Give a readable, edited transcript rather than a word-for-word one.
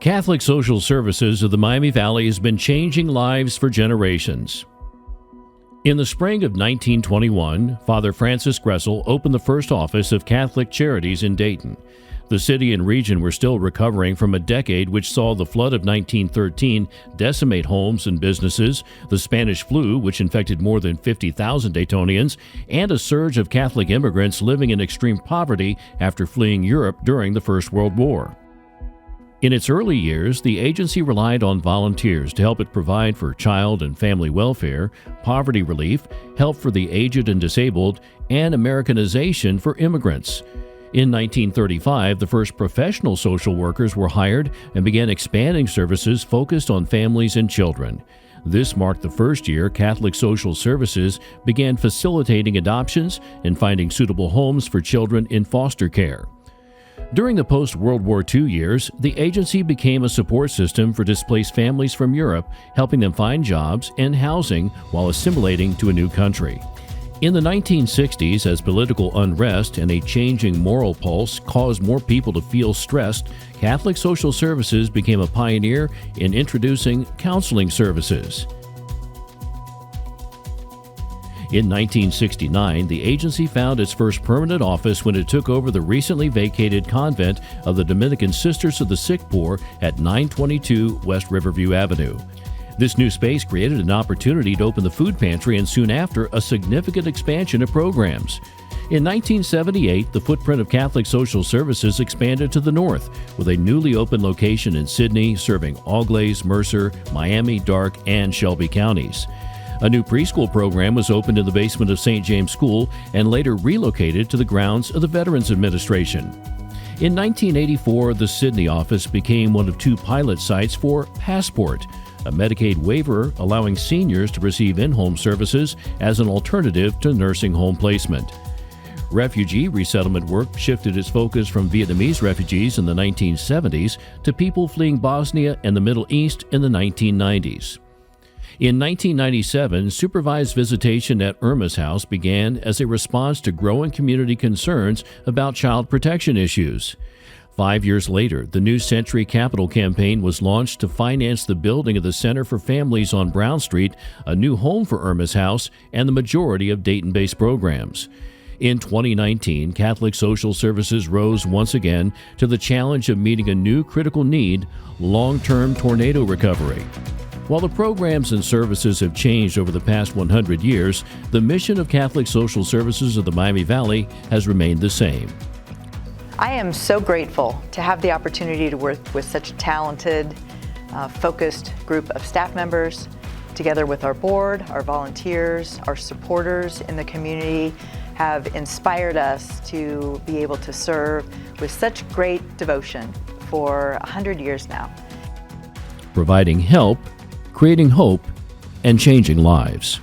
Catholic Social Services of the Miami Valley has been changing lives for generations. In the spring of 1921, Father Francis Gressel opened the first office of Catholic Charities in Dayton. The city and region were still recovering from a decade which saw the flood of 1913 decimate homes and businesses, the Spanish flu, which infected more than 50,000 Daytonians, and a surge of Catholic immigrants living in extreme poverty after fleeing Europe during the First World War. In its early years, the agency relied on volunteers to help it provide for child and family welfare, poverty relief, help for the aged and disabled, and Americanization for immigrants. In 1935, the first professional social workers were hired and began expanding services focused on families and children. This marked the first year Catholic Social Services began facilitating adoptions and finding suitable homes for children in foster care. During the post-World War II years, the agency became a support system for displaced families from Europe, helping them find jobs and housing while assimilating to a new country. In the 1960s, as political unrest and a changing moral pulse caused more people to feel stressed, Catholic Social Services became a pioneer in introducing counseling services. In 1969, the agency found its first permanent office when it took over the recently vacated convent of the Dominican Sisters of the Sick Poor at 922 West Riverview Avenue. This new space created an opportunity to open the food pantry and soon after a significant expansion of programs. In 1978, the footprint of Catholic Social Services expanded to the north with a newly opened location in Sydney serving Auglaize, Mercer, Miami, Darke, and Shelby counties. A new preschool program was opened in the basement of St. James School and later relocated to the grounds of the Veterans Administration. In 1984, the Sydney office became one of two pilot sites for Passport, a Medicaid waiver allowing seniors to receive in-home services as an alternative to nursing home placement. Refugee resettlement work shifted its focus from Vietnamese refugees in the 1970s to people fleeing Bosnia and the Middle East in the 1990s. In 1997, supervised visitation at Irma's house began as a response to growing community concerns about child protection issues. 5 years later, the New Century Capital campaign was launched to finance the building of the Center for Families on Brown Street, a new home for Irma's house, and the majority of Dayton-based programs. In 2019, Catholic Social Services rose once again to the challenge of meeting a new critical need: long-term tornado recovery. While the programs and services have changed over the past 100 years, the mission of Catholic Social Services of the Miami Valley has remained the same. I am so grateful to have the opportunity to work with such a talented, focused group of staff members, together with our board, our volunteers, our supporters in the community have inspired us to be able to serve with such great devotion for 100 years now. Providing help, creating hope, and changing lives.